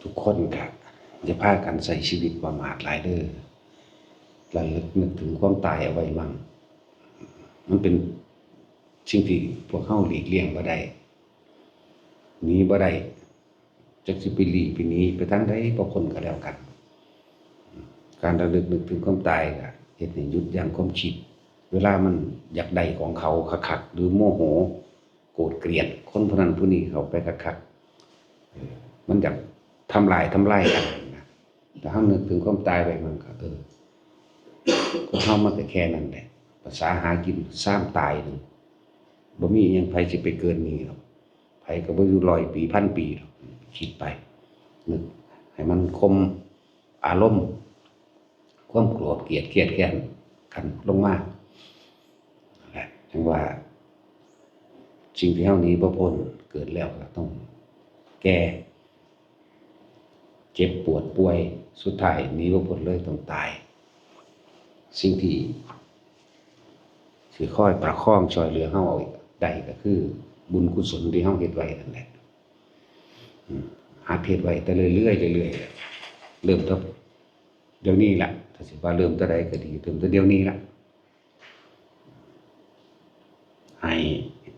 ทุกคนครับอย่าพากันใส่ชีวิตประมาทหลายเด้อระลึกนึกถึงความตายเอาไว้มั่งมันเป็นสิ่งที่พวกเขาหลีกเลี่ยงบ่ได้หนีบ่ได้จักสิไปหลีกไปหนีไปทางใดบ่พ้นก็แล้วกันการระลึกนึกถึงความตายก็เฮ็ดให้หยุดยั้งความคิดเวลามันอยากได้ของเขาคักๆหรือโมโหโกรธเกลียดคนผู้นั้นผู้นี้เขาไปคักๆมันอยากทำลายกันนะแต่ถ้านึกถึงความตายไปมันก็ก็เฮามันก็แค่นั้นแหละภาษาหากินซ้ำตายนึงบ่มีอิหยังไผสิไปเกินนี้หรอกไผก็บ่อยู่100 ปีพันปีหรอกคิดไปนึกให้มันคมอารมณ์ความโกรธเกลียดเครียดแค้นกันลงมานั่นแหละจังว่าสิ่งที่เฮาหนีบ่พ้นเกิดแล้วก็ต้องแก้เจ็บปวดป่วยสุดท้ายหนีบ่พ้นเลยต้องตายสิ่งที่สิคอยประคองช่วยเหลือเฮาเอาได้ก็คือบุญกุศลที่เฮาเฮ็ดไว้นั่นแหละหาเฮ็ดไว้แต่เรื่อยๆเรื่อยๆเริ่มต้นเดี๋ยวนี้ล่ะถ้าสิว่าเริ่มแต่ใดก็ดีเริ่มแต่เดี๋ยวนี้ล่ะให้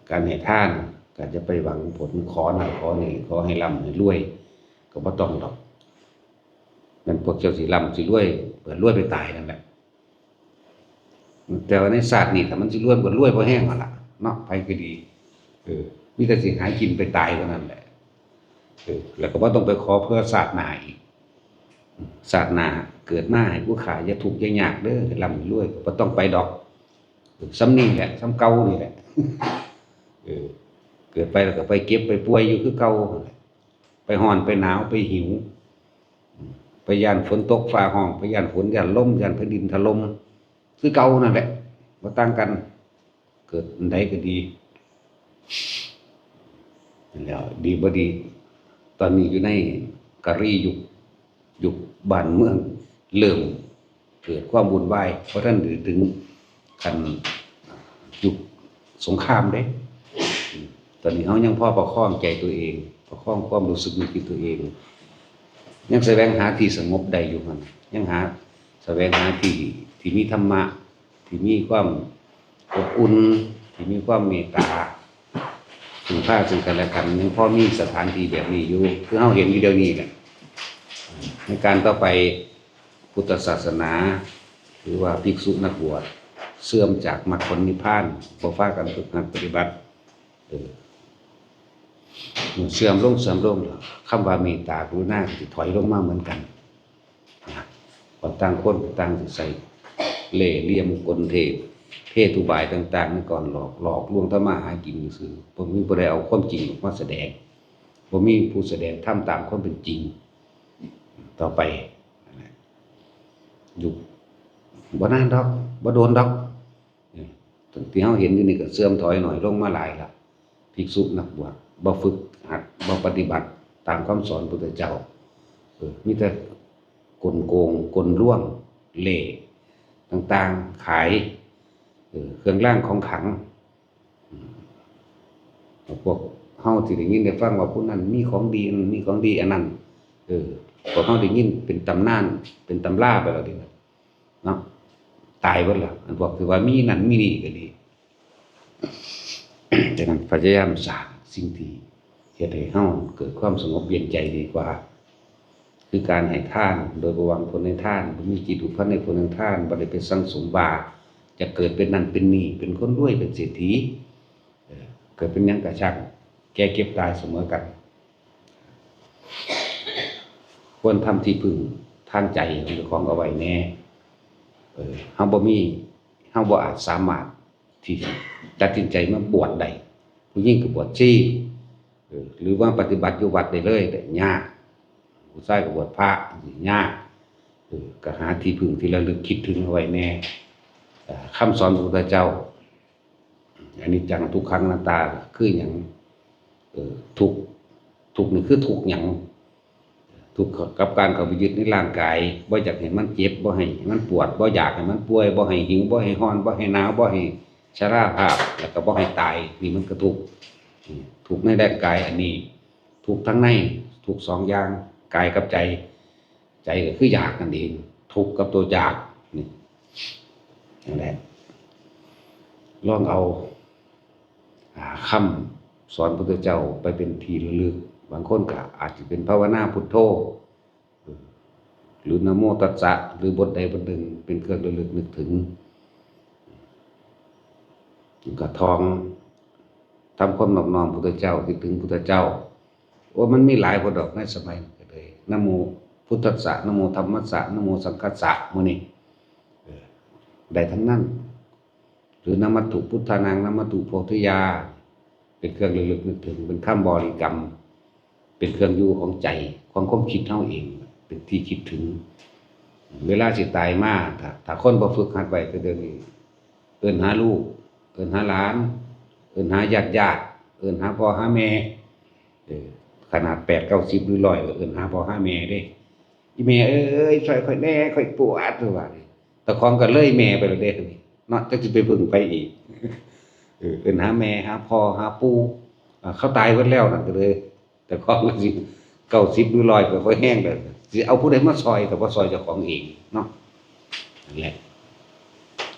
การให้ทานก็จะไปหวังผลขอนั่นขอนี่ขอให้ร่ำให้รวยก็บ่ต้องดอกมันพวกเจ้าสิร่ำสิรวยเปิดรวยไปตายนั่นแหละแต่ว่าในศาสตร์นี่ถ้ามันสิรวยก็รวยบ่แห้งอ่ะล่ะเนาะไปก็ดีมีแต่สิหากินไปตายเท่านั้นแหละแล้วก็บ่ต้องไปขอเพื่อศาสตร์หน้าอีกศาสตร์หน้าเกิดมาให้ผู้ขาอย่าทุกข์อย่ายากเด้อให้ร่ำให้รวยก็บ่ต้องไปดอกซ้ำนี่แหละซ้ำเก่านี่แหละเกิดไปแล้วก็ไปเก็บไปป่วยอยู่คือเก่าไปร้อนไปหนาวไปหิวไปย้านฝนตกฟ้าร้องไปย้านฝนย้านลมย้านแผ่นดินถล่มคือเก่านั่นแหละบ่ต่างกันเกิดอันใดก็ดีนั่นแล้วดีบ่ดีตอนนี้อยู่ในกะรียุคบ้านเมืองเริ่มเกิดความวุ่นวายเพราะท่านถึงขั้นยุคสงครามเด้ตอนนี้เฮายังพอประคองใจตัวเองประคองความรู้สึกนึกคิดตัวเองยังแสวงหาที่สงบได้อยู่มันยังแสวงหาที่มีธรรมะที่มีความอบอุ่นที่มีความเมตตาซึ่งพาซึ่งกันและกันยังพอมีสถานที่แบบนี้อยู่คือเฮาเห็นอยู่เดี๋ยวนี้แหละในการต่อไปพุทธศาสนาหรือว่าภิกษุนักบวชเสื่อมจากมรรคผลนิพพานบ่พากันฝึกหัดปฏิบัติเสื่อมลงคำว่าเมตตากรุณาสิถอยลงมาเหมือนกันต่างคนต่างสิใส่เล่ห์เหลี่ยมกลเทตุบายต่างๆนั่นก่อนหลอกลวงทำมาหากินซื่อบ่มีผู้ใดเอาความจริงมาแสดงบ่มีผู้แสดงทำตามความเป็นจริงต่อไปอยู่บ่นานดอกบ่โดนดอกที่เฮาเห็นอยู่นี่ก็เสื่อมถอยหน่อยลงมาหลายละภิกษุนักบวชบ่ฝึกหัดบ่ปฏิบัติตามคำสอนพุทธเจ้ามีแต่กลโกงกลล่วงเล่ห์ต่างๆขายเครื่องรางของขลังพวกเฮาที่ได้ยินได้ฟังว่าผู้นั้นมีของดีมีของดีอันนั้นพวกเฮาได้ยินเป็นตำนานเป็นตำราไปแล้วดิเนาะตายเบิดแล้วอันพวกที่ว่ามีนั่นมีนี่ก็ดีฉะนั้นพยายามสร้างสิ่งที่เฮ็ดให้เฮาเกิดความสงบเย็นใจดีกว่าคือการให้ทานโดยบ่หวังผลในทานบ่มีจิตอุปในผลในทานบ่ได้ไปสังสมบาปจะเกิดเป็นนั่นเป็นนี่เป็นคนรวยเป็นเศรษฐีเกิดเป็นหยังก็ช่างแก่เก็บตายเสมอกันควรทำที่พึ่งทางใจของเจ้าของเอาไว้แน่เฮาบ่อาจสามารถที่ตัดสินใจมาบวชได้ผู้หญิงก็บวชชีหรือว่าปฏิบัติอยู่วัดได้เลยได้ยากผู้ชายก็บวชพระยากก็หาที่พึ่งที่ระลึกคิดถึงเอาไว้แน่คำสอนพระพุทธเจ้าอนิจจังทุกขังอนัตตาคือหยังทุกนี่คือทุกหยังทุกกับการเข้าไปยึดในร่างกายบ่อยากให้มันเจ็บบ่ให้มันปวดบ่อยากให้มันป่วยบ่ให้หิวบ่ให้ร้อนบ่ให้หนาวบ่ให้ชราภาพแล้วก็บ่ให้ตายนี่มันก็ทุกข์ในร่างกายอันนี้ทุกข์ทั้งในทุกข์2อย่าง กายกับใจใจก็คืออยากนั่นเองทุกข์กับตัวอยากนี่นั่นแหละลองเอาคำสอนพระพุทธเจ้าไปเป็นที่ระลึกบางคนก็อาจจะเป็นภาวนาพุทโธหรือนะโมตัสสะหรือบทใดบทหนึ่งเป็นเครื่องระลึกนึกถึงก็ท่องทำความนอบน้อมพุทธเจ้าคิดถึงพุทธเจ้าว่ามันมีหลายบทดอกในสมัยนั้นเลยนะโมพุทธัสสะนะโมธัมมัสสะนะโมสังฆัสสะมื้อนี้ได้ทั้งนั้นหรือนะมัตถุพุทธานังนะมัตถุโพธิยาเป็นเครื่องระลึกนึกถึงเป็นคำบริกรรมเป็นเครื่องอยู่ของใจของความคิดเฮาเองเป็นที่คิดถึงเวลาสิตายมาถ้าคนบ่ฝึกหัดไว้ก็เดี๋ยวนี้เอิ้นหาลูกเอิ้นหาหลานเอิ้นหาญาติเอิ้นหาพ่อหาแม่ขนาด8 90หรือ100ก็เอิ้นหาพ่อหาแม่เด้อีแม่เอ้ยช่วยข่อยแหน่ข่อยปวดว่าแต่ของก็เลยแม่ไปแล้วเด้นี่เนาะจักสิไปพึ่งไปอีกเอิ้นหาแม่หาพ่อหาปู่เขาตายเบิดแล้วนั่นก็เลยแต่ของก็สิ90หรือ100ก็ค่อยแห้งแล้วสิเอาผู้ใดมาซอยก็บ่ซอยเจ้าของเองเนาะนั่นแหละ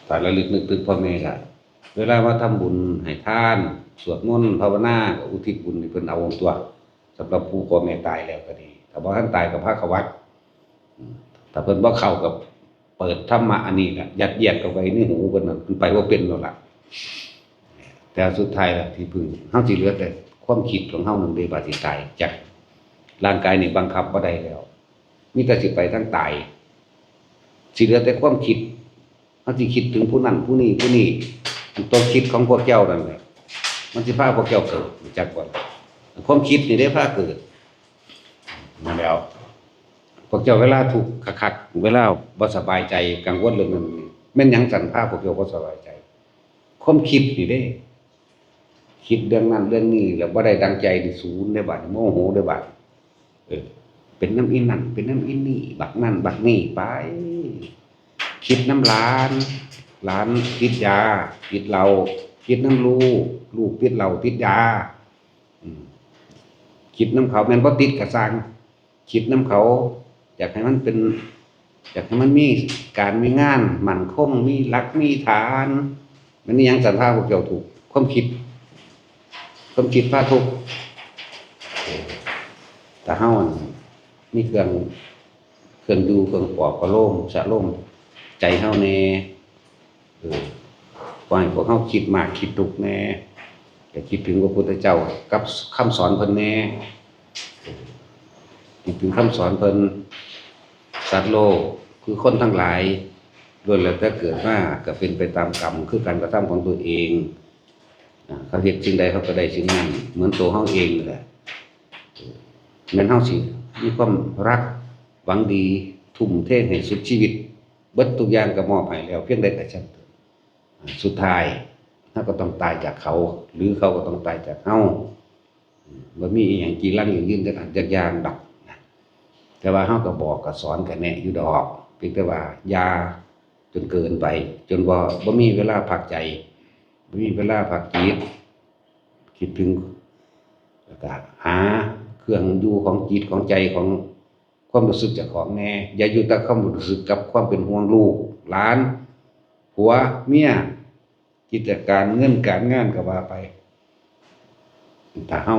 ถ้าระลึกนึกถึงพ่อแม่ก็เวลามาทำบุญให้ทานสวดมนต์ภาวนาก็อุทิศบุญให้เพิ่นเอาตัวสำหรับผู้พ่อแม่ตายแล้วก็ดีถ้าบ่ทันตายก็พาเข้าวัดถ้าเพิ่นบ่เข้าก็เปิดธรรมะอันนี้ล่ะยัดเยียดเข้าไปในหูเพิ่นน่ะเพิ่นไปบ่เป็นแล้วล่ะแต่สุดท้ายล่ะที่พึ่งเฮาสิเหลือแต่ความคิดของเฮานั่นเด้ว่าสิตายจากร่างกายนี่บังคับบ่ได้แล้วมีแต่สิไปทางตายสิเหลือแต่ความคิดเฮาสิคิดถึงผู้นั้นผู้นี้ตัวคิดของพวกเจ้านั่นแหละมันสิพาพวกเจ้าเกิดจักบ่ความคิดนี่ได้พาเกิดนั่นแล้วพวกเจ้าเวลาทุกข์คักๆเวลาบ่สบายใจกังวลเรื่องนั้นแม่นหยังสั่นพาพวกเจ้าบ่สบายใจความคิดนี่เด้คิดเรื่องนั้นเรื่องนี้แล้วบ่ได้ดังใจนี่สูญได้บัดโมโหได้บัดเป็นน้ำอินนั่นเป็นน้ำอินนี่บักนั่นบักนี่ไปคิดน้ำหลานติดยาติดเหล้าคิดน้ำลูกติดเหล้าติดยาคิดน้ำเขาแม่นบ่ติดก็สร้างคิดน้ำเขาอยากให้มันมีการมีงานมั่นคงมีหลักมีฐานมันนี่ยังสันพาพวกเจ้าถูกความคิดพาทุกข์แต่เฮามีเครื่องดูเครื่องปลอบประโลมสะโลมใจเฮาแน่ปล่อยพวกเฮาคิดมากคิดทุกข์แน่แต่คิดถึงพระพุทธเจ้ากับคำสอนเพิ่นแน่คิดถึงคำสอนเพิ่นสัตว์โลกคือคนทั้งหลายล้วนแล้วแต่เกิดมาก็เป็นไปตามกรรมคือการกระทำของตัวเองเขาเฮ็ดสิ่งใดเขาก็ได้สิ่งนั้นเหมือนตัวเฮาเองนั่นแหละแม่นเฮาสิมีความรักหวังดีทุ่มเทให้สุดชีวิตเบิดทุกอย่างก็มอบให้แล้วเพียงใดก็ช่างสุดท้ายเฮาก็ต้องตายจากเขาหรือเขาก็ต้องตายจากเฮาบ่มีอีหยังกีรังอย่างยืนกันจักอย่างดอกแต่ว่าเฮาก็บอกก็สอนก็แนะอยู่ดอกเพียงแต่ว่าอย่าจนเกินไปจนบ่มีเวลาพักใจบ่มีเวลาพักจิตคิดถึงแล้วก็หาเครื่องอยู่ของจิตของใจของความรู้สึกเจ้าของแน่อย่าอยู่แต่ความรู้สึกกับความเป็นห่วงลูกหลานผัวเมียกิจการเงินการงานก็ว่าไปถ้าเฮา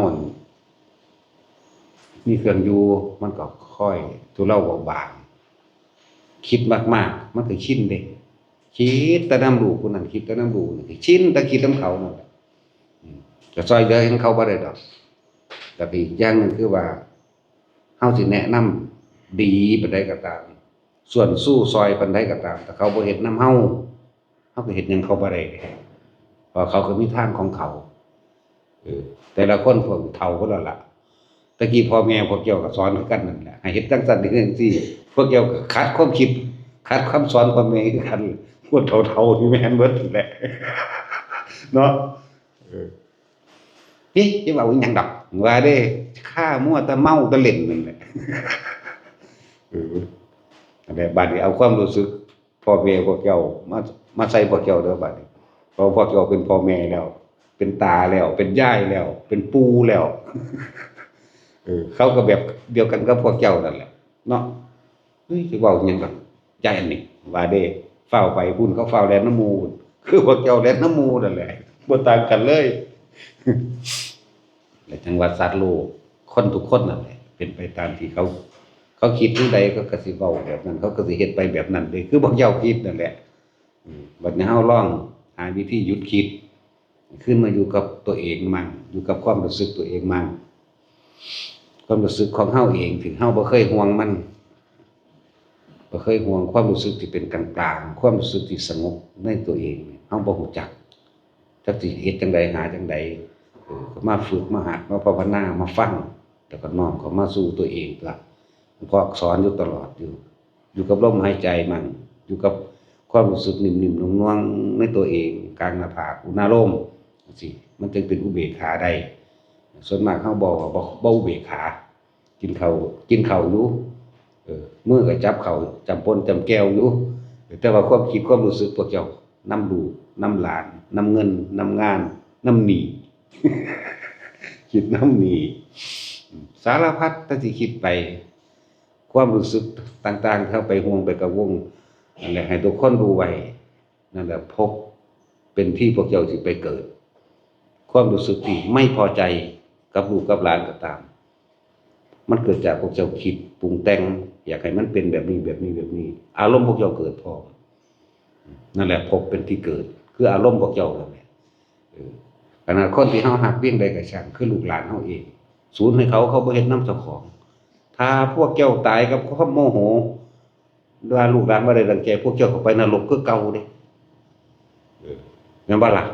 มีเครื่องอยู่มันก็ค่อยทุเลาเบาบางคิดมากๆมันก็ชินเด้คิดแต่น้ำลูกคนนั้นคิดแต่น้ำลูกนี่ชินแต่คิดน้ำเขานั่นแหละจะซอยเหลือให้เขาบ่ได้ดอกแต่อีกอย่างนึงคือว่าเฮาสิแนะนำดีปานใดก็ตามส่วนสู้ซอยปานใดก็ตามแต่เขาบ่เฮ็ดนำเฮาก็เฮ็ดหยังเขาบ่ได้เพราะเขาก็มีทางของเขาแต่ละคนพวกเฒ่าพุ่นแล้วล่ะตะกี้พ่อแม่พวกเจ้าก็สอนกันนั่นแหละให้เฮ็ดจังซั่นจังซี่พวกเจ้าก็ขัดความคิดขัดคำสอนพ่อแม่คือกันพวกเฒ่าๆนี่แม่นเบิดนั่นแหละเนาะนี่จะเว้าอีหยังดอกว่าเด้ข้ามั่วแต่เมาแต่เล่นนั่นแหละนั่นแหละบัดนี้เอาความรู้สึกพ่อแม่พวกเจ้ามาใส่พวกเจ้าเด้อบัดนี้เพราะพวกเจ้าเป็นพ่อแม่แล้วเป็นตาแล้วเป็นยายแล้วเป็นปู่แล้ว เขาก็แบบเดียวกันกับพวกเจ้านั่นแหละเนาะเฮ้ยสิเว้าหยังดอกใจอันนี้ว่าเด้ฟ้าวไปพุ่นเขาฟ้าวแล่นน้ำหมู่คือพวกเจ้าแล่นน้ำหมู่นั่นแหละบ่ต่างกันเลยและจังว่าสัตว์โลกคนทุกคนนั่นแหละเป็นไปตามที่เขาคิดจังใดเขาก็สิเว้าแบบนั้นเขาก็สิเฮ็ดไปแบบนั้นเด้คือพวกเจ้าคิดนั่นแหละบัดนี้เฮาลองหาวิธีหยุดคิดขึ้นมาอยู่กับตัวเองมั่งอยู่กับความรู้สึกตัวเองมั่งความรู้สึกของเฮาเองถึงเฮาบ่เคยห่วงมันบ่เคยห่วงความรู้สึกที่เป็นกลางๆความรู้สึกที่สงบในตัวเองเฮาบ่รู้จักจักสิเฮ็ดจังใดหาจังใดก็มาฝึกมาหัดมาภาวนามาฟังแล้วก็น้อมเข้ามาสู่ตัวเองล่ะพ่อสอนอยู่ตลอดอยู่กับลมหายใจมั่งอยู่กับความรู้สึกนิ่มๆนุ่มๆในตัวเองกลางหน้าผากอุณาโลมจังซี่มันจึงเป็นอุเบกขาได้ส่วนมากเฮาบ่อุเบกขากินข้าวอยู่มือก็จับข้าวจำปนจำแก้วอยู่แต่ว่าความคิดความรู้สึกพวกเจ้านำลูกนำหลานนำเงินนำงานนำหนี้ คิดนำหนี้สารพัดที่สิคิดไปความรู้สึกต่างๆเข้าไปห่วงไปกังวลนั่นแหละให้ทุกคนรู้ไว้นั่นแหละพบเป็นที่พวกเจ้าสิไปเกิดความรู้สึกที่ไม่พอใจกับลูกกับหลานก็ตามมันเกิดจากพวกเจ้าคิดปรุงแต่งอยากให้มันเป็นแบบนี้แบบนี้แบบนี้อารมณ์พวกเจ้าเกิดพร้อมนั่นแหละพบเป็นที่เกิดคืออารมณ์พวกเจ้านั่นแหละขนาดคนที่เฮาฮักเพียงใดก็ช่างคือลูกหลานเฮาเองสูญให้เขาบ่เฮ็ดนำเจ้าของถ้าพวกเจ้าตายกับความโมโหว่าลูกหลานบ่ได้ดังใจพวกเจ้าก็ไปนรกคือเก่าเด้แม่นบ่ล่ะ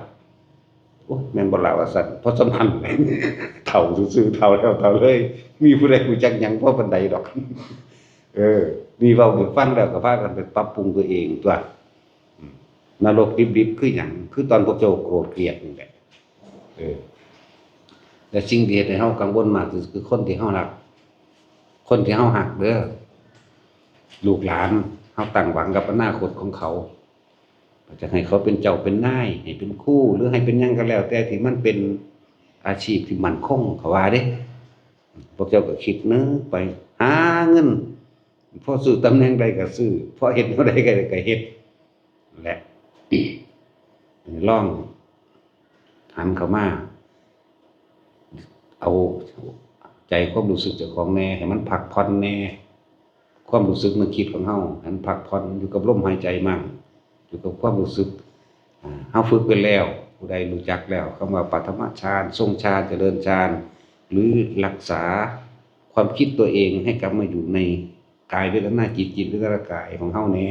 โอ้แม่นบ่ล่ะว่าซั่นเพราะสำคัญเฒ่าซื่อๆเฒ่าแล้วเฒ่าเลยมีผู้ใดรู้จักหยังพอปานใดดอกนี่เว้าให้ฟังแล้วก็พากันไปปรับปรุงตัวเองตัวนรกดิบๆคือหยังคือตอนพวกเจ้าโกรธเกลียดนี่แหละแต่สิ่งที่เฮ็ดให้เฮากังวลมากที่สุดคือคนที่เฮารักคนที่เฮารักเด้อลูกหลานเฮาตั้งหวังกับอนาคตของเขาจะให้เขาเป็นเจ้าเป็นนายให้เป็นครูหรือให้เป็นหยังก็แล้วแต่ที่มันเป็นอาชีพที่มั่นคงเขาว่าเด้พวกเจ้าก็คิดนึกไปหาเงินพอซื้อตำแหน่งใดก็ซื้อพอเฮ็ดเท่าใดก็เฮ็ดและลองหันเข้ามาเอาใจความรู้สึกเจ้าของแน่ให้มันพักผ่อนแน่ความรู้สึกนึกคิดของเฮาให้มันพักผ่อนอยู่กับลมหายใจมั่งอยู่กับความรู้สึกเฮาฝึกไปแล้วผู้ใดรู้จักแล้วคำว่าปฐมฌานทรงฌานเจริญฌานหรือรักษาความคิดตัวเองให้กลับมาอยู่ในกายเวทนาจิตเวทนากายของเฮาแน่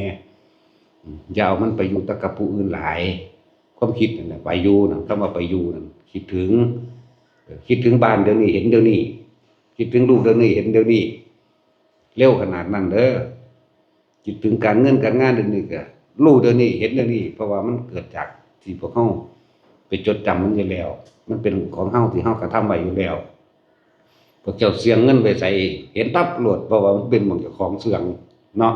อย่าเอามันไปอยู่กับผู้อื่นหลายความคิดนั่นน่ะไปอยู่น่ะคำว่าไปอยู่นั่นคิดถึงบ้านเดี๋ยวนี้เห็นเดี๋ยวนี้คิดถึงลูกเดี๋ยวนี้เห็นเดี๋ยวนี้เร็วขนาดนั้นเด้อคิดถึงการเงินการงานเดี๋ยวนี้ก็รู้เดี๋ยวนี้เห็นเดี๋ยวนี้เพราะว่ามันเกิดจากที่พวกเฮาไปจดจำมันอยู่แล้วมันเป็นของเฮาที่เฮากระทำไว้อยู่แล้วพวกเจ้าเสียงเงินไปใส่เห็นปั๊บโลดเพราะว่ามันเป็นของเจ้าของเสื่องเนาะ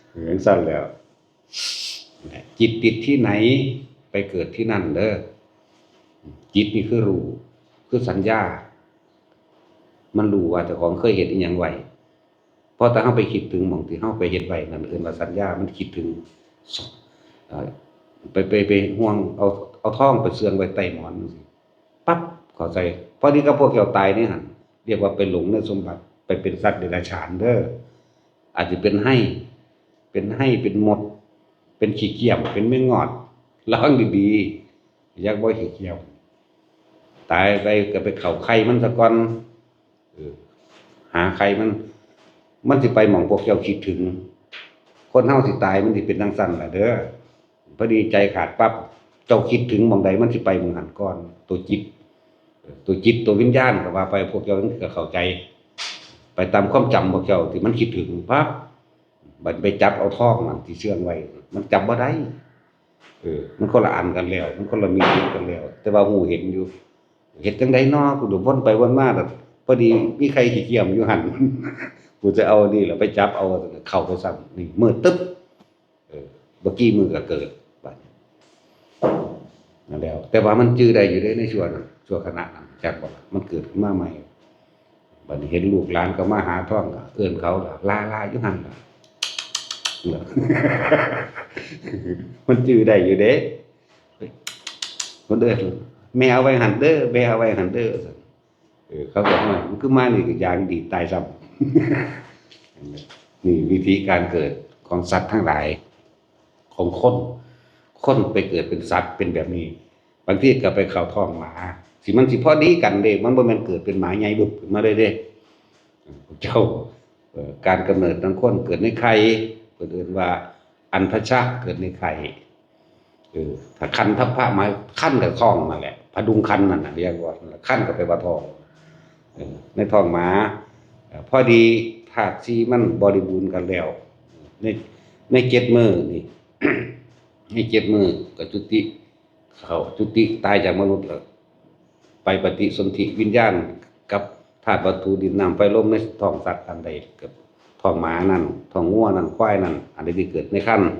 เหมือนซั่นแล้วจิตติดที่ไหนไปเกิดที่นั่นเด้อจิตนี่คือรู้คือสัญญามันรู้ว่าเจ้าของเคยเฮ็ดอีหยังไว้พอถ้าเฮาไปคิดถึงหม้องที่เฮาไปเฮ็ดไว้นั่นเอิ้นว่าสัญญามันคิดถึงไปห่วงเอาทองไปเสื่องไว้ใต้หมอนจังซี่ปั๊บเข้าใจพอดีกับพวกเจ้าตายนี่หั่นเรียกว่าไปหลงในสมบัติไปเป็นสัตว์เดรัจฉานเด้ออาจจะเป็นเป็นมดเป็นขี้เกียจเป็นแมงงอดระวังดีๆอยากบ่ขี้เกียจตายไปก็ไปเข้าไข่มันซะก่อนหาไข่มันสิไปหม้องพวกเจ้าคิดถึงคนเฮาสิตายมันสิเป็นจังซั่นล่ะเด้อพอดีใจขาดปั๊บเจ้าคิดถึงหม้องใดมันสิไปหม้องหันก่อนตัวจิตตัววิญญาณก็ว่าไปพวกเจ้าก็เข้าใจไปตามความจำพวกเจ้าที่มันคิดถึงปั๊บบัดไปจับเอาทองมันที่เชื่องไว้มันจับบ่ได้มันคนละอันกันแล้วมันคนละมีฤทธิ์กันแล้วแต่ว่าฮู้เห็นอยู่เฮ็ดจังได๋น้อกูดูวนไปวนมาแต่พอดีมีใครขี้เกียจอยู่หั่น กูจะเอานี่แหละไปจับเอาเข้าไปซ้ำนี่มืดตึ๊บบ่กี่มือก็เกิดบัดนั่นแล้วแต่ว่ามันจื้อได้อยู่เด้ในชั่วขณะนั้นจักบ่ล่ะมันเกิดขึ้นมาใหม่ บัดนี้เห็นลูกหลานก็มาหาท่องก็เอิ้นเขาล่ะลาอยู่หั่นล่ะเนาะ มันจื้อได้อยู่เด้เฮ้ยมันเอิ้นแม่เอาไว้หั่นเด้อแม่เอาไว้หั่นเด้อซั่นเขาบอกว่ามันคือมานี่ก็อย่างดีตายซ้ำ นี่วิธีการเกิดของสัตว์ทั้งหลายของคนไปเกิดเป็นสัตว์เป็นแบบนี้บางทีก็ไปเข้าท้องหมาสิมันสิพอดีกันเด้มันบ่แม่นเกิดเป็นหมาใหญ่บึบขึ้นมาเลยเด้เจ้าการกำเนิดของคนเกิดในไข่เพิ่นเอิ้นว่าอันทชะเกิดในไข่ถ้าคันทัพพะหมายคันกับท้องนั่นแหละพดุงคันนั่นน่ะเรียกว่าคันก็ไปว่าท้องในท้องหมาพอดีธาตุสี่มันบริบูรณ์กันแล้วในใน7มื้อนี่ ใน7มื้อก็จุติเข้าจุติตายจากมนุษย์แล้วไปปฏิสนธิวิญญาณกับธาตุวัตถุดินน้ำไฟลมในท้องสัตว์อันใดกับท้องหมานั่นท้องงัวนั่นควายนั่นอันใดที่เกิดในครรภ์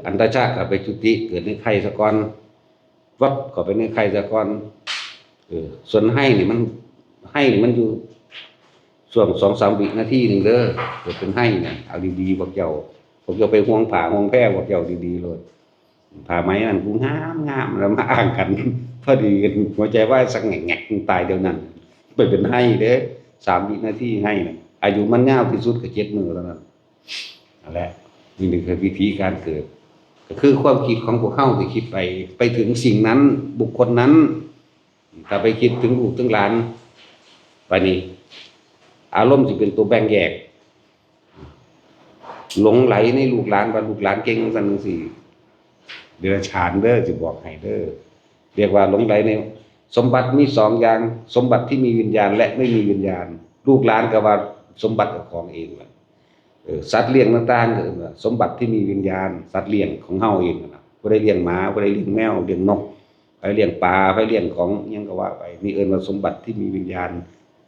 อันตชะก็ไปจุติเกิดในไข่ซะก่อนวัดก็ไปในไข่ซะก่อนส่วนให้นี่มันอยู่ช่วง 2-3 วินาทีนึงเด้อเกิดเป็นให้เนี่ยเอาดีๆพวกเจ้าไปห่วงผ้าห่วงแพร่พวกเจ้าดีๆโลดผ้าไหมนั่นกูงามๆแล้วมาอ้างกัน พอดีหัวใจวายสักแงกๆตายเดี๋ยวนั้นไปเป็นให้เด้อ3 วินาทีให้น่ะอายุมันยาวที่สุดก็7 มื้อแล้วนั่นนั่นแหละนี่คือวิธีการเกิดก็คือความคิดของพวกเฮาที่คิดไปถึงสิ่งนั้นบุคคลนั้นถ้าไปคิดถึงลูกถึงหลานปานนี้อารมณ์สิเป็นตัวแบ่งแยกหลงไหลในลูกหลานว่าลูกหลานเก่งซั่นจังซี่เดรัจฉานเด้อสิบอกให้เด้อเรียกว่าหลงไหลในสมบัติมี2อย่างสมบัติที่มีวิญญาณและไม่มีวิญญาณลูกหลานก็ว่าสมบัติของเองล่ะสัตว์เลี้ยงต่างๆก็ว่าสมบัติที่มีวิญญาณสัตว์เลี้ยงของเฮาเองน่ะบ่ได้เลี้ยงหมาบ่ได้เลี้ยงแมวเลี้ยงนกไปเลี้ยงปลาไปเลี้ยงของหยังก็ว่าไปนี่เอิ้นว่าสมบัติที่มีวิญญาณ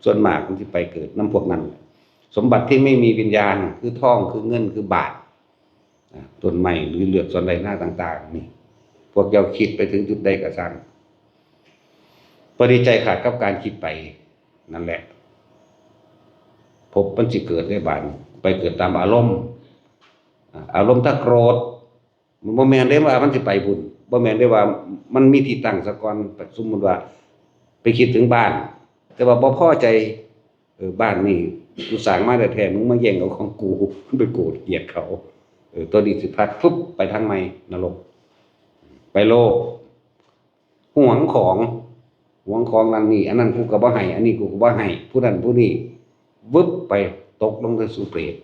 ส่วนมากมันสิไปเกิดนำพวกนั้นสมบัติที่ไม่มีวิญญาณคือทองคือเงินคือบาทต้นไม้หรือเลือดส่วนใดหน้าต่างๆนี่พวกเจ้าคิดไปถึงจุดใดก็ช่างปริใจขาดกับการคิดไปนั่นแหละพบมันสิเกิดได้บาดไปเกิดตามอารมณ์ถ้าโกรธมันบ่แม่นได้ว่ามันสิไปบุญบ่แม่นได้ว่ามันมีที่ตั้งซะก่อนสมมุติว่าไปคิดถึงบ้านแต่ว่าบ่พอใจบ้านนี่กูสร้างมาแท้ๆมึงมาแย่งเอาของกูไปโกรธเกลียดเขาตัวนี้สิพัดปุ๊บไปทางใหม่นรกไปโลภหวงของนั่นนี่อันนั้นกูก็บ่ให้อันนี้กูก็บ่ให้ผู้นั้นผู้นี้วึบไปตกลงสู่เปรต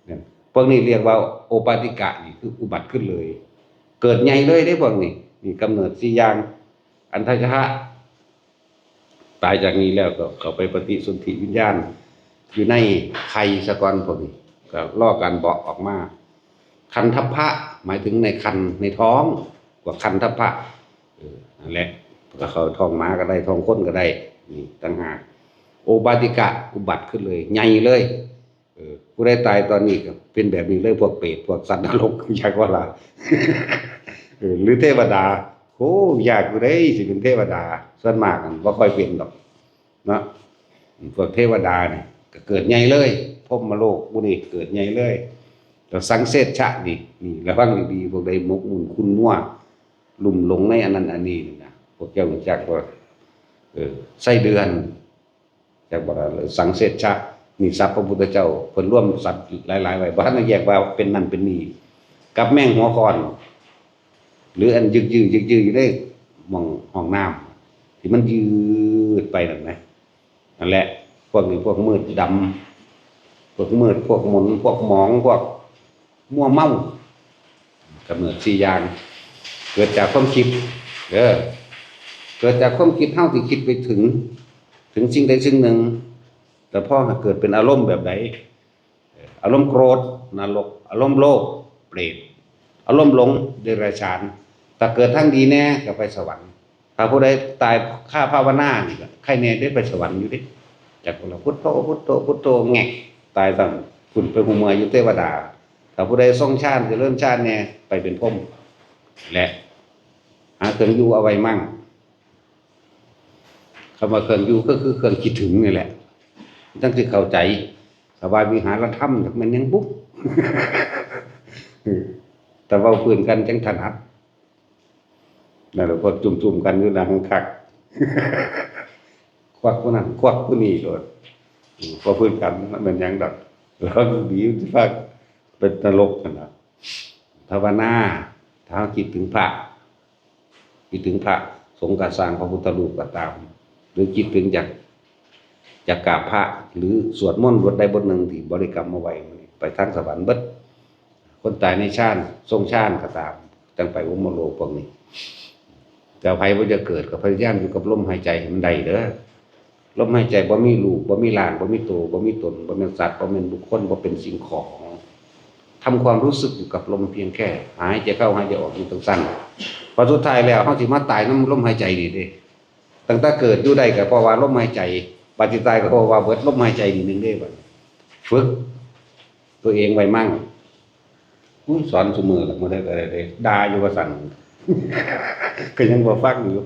นั่นพวกนี้เรียกว่าโอปาติกะนี่คืออุบัติขึ้นเลยเกิดใหญ่เลยได้พวกนี้นี่กำเนิด4อย่างอันทชะตายจากนี้แล้วก็เข้าไปปฏิสนธิวิญญาณอยู่ในไข่ซะก่อนพวกนี้ก็รอการเบาะออกมาคันทัพพะหมายถึงในคันในท้องว่าคันทัพพะนั่นแหละก็เข้าท้องหมาก็ได้ท้องคนก็ได้นี่ต่างหากโอปาติกะอุบัติขึ้นเลยใหญ่เลยผู้ใดตายตอนนี้ก็เป็นแบบนี้เลยพวกเปรตพวกสัตว์นรกอยากว่าล่ะ หรือเทวดาโอ้อยากอยู่ได้สิเป็นเทวดาส่วนมากบ่ค่อยเป็นดอกเนาะพวกเทวดานี่ก็เกิดใหญ่เลยพรหมโลกผู้นี้เกิดใหญ่เลยแล้วสังเสชะนี่ระวังดีๆพวกใดมกมุ่นคุณนัวลุ่มหลงในอันนั้นอันนี้นะพวกเจ้ารู้จักว่าไส้เดือนจักบ่ล่ะสังเสชะนี่ศัพท์พระพุทธเจ้าเพิ่นร่วมสัตว์หลายๆไว้บ่ทันแยกว่าเป็นนั่นเป็นนี่กับแมงหัวคอนหรืออันยึกยืออยู่ได้มองห้องน้ำที่มันยืดไปนั่นนะนั่นแหละพวกนี้พวกมืดดำพวกมืดพวกหมุนพวกหมองพวกมั่วเมากำเนิด4อย่างเกิดจากความคิดเกิดจากความคิดเฮาที่คิดไปถึงสิ่งใดสิ่งหนึ่งแต่พอเกิดเป็นอารมณ์แบบใดอารมณ์โกรธนรกอารมณ์โลภเปรตอารมณ์หลงเดรัจฉานถ้าเกิดทั้งดีแน่ก็ไปสวรรค์ถ้าผู้ใดตายฆ่าภาวนานี่ก็ใครแน่ได้ไปสวรรค์อยู่ดิจากพวกเราพุทโธแงกตายตั้งคุณไปหูเมื่ออยู่เทวดาถ้าผู้ใดทรงชาติจะเริ่มชาติแน่ไปเป็นพรหมและหาเครื่องอยู่เอาไว้มั่งคำว่าเครื่องอยู่ก็คือเครื่องคิดถึงนี่แหละ จังสิเข้าใจสบายวิหารธรรมมันยังปุ๊บ แต่เว้าพื้นกันจังถนัดนั่นแหละก็จุ่มๆกันอยู่หนังคัก ควักผู้นั้นควักผู้นี้โลดพอพื้นกันมันเป็นหยังดอกแล้วดีที่ฟังเป็นนรกกันน่ะภาวนาถ้าคิดถึงพระคิดถึงพระสงฆ์ก็สร้างพระพุทธรูปก็ตาม หรือคิดถึงจากกราบพระหรือสวดมนต์บทใดบทหนึ่งที่บริกรรมเอาไว้ไปทางสวรรค์เบิดคนตายในชาติทรงชาติก็ตามจังไปอุโมโลกพวกนี้แต่ภัยว่าจะเกิดกับพยายามอยู่กับลมหายใจให้มันได้เด้อลมหายใจบ่มีรูปบ่มีร่างบ่มีตัวบ่มีตนบ่เป็นสัตว์บ่เป็นบุคคลบ่เป็นสิ่งของทำความรู้สึกอยู่กับลมเพียงแค่หายใจเข้าหายใจออกอยู่ตรงสั้นพอสุดท้ายแล้วเฮาสิมาตายนำลมหายใจนี่เด้ตั้งแต่เกิดอยู่ได้ก็เพราะว่าลมหายใจปฏิตายก็เพราะว่าเบิดลมหายใจนี่นึงเด้บัดฝึกตัวเองไว้มั่งสอนซุมื้อละบ่ได้ด่าอยู่ว่าซั่น ก็ยังบ่ฟังอยู่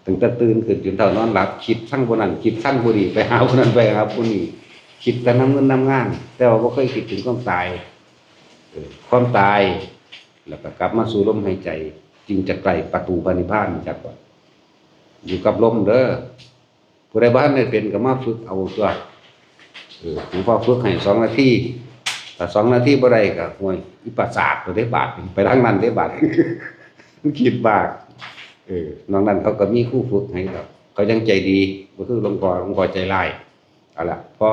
ตั้งแต่ตื่นขึ้นจนเท่านอนหลับคิดทั้งบ่นั้นคิดทั้งบ่ดีไปหาผู้นั้นไปหาผู้นี้คิดแต่นำเงินนำงานแต่ว่าบ่เคยคิดถึงความตายความตายแล้วก็กลับมาสู่ลมหายใจจึงจะไกลประตูพระนิพพานจักว่าอยู่กับลมเด้อผู้ใดบ่ทันได้เป็นก็มาฝึกเอาตัวหลวงพ่อฝึกให้2นาทีถ้า2นาทีบ่ได้ก็ห่วยอิปัสสาทบ่ได้บาดไปทางนั้นได้บาด มันคิดบากนอกนั้นเขาก็มีครูฝึกให้ครับเขายังใจดีบ่คือหลวงพ่อใจร้ายเอาล่ะพอ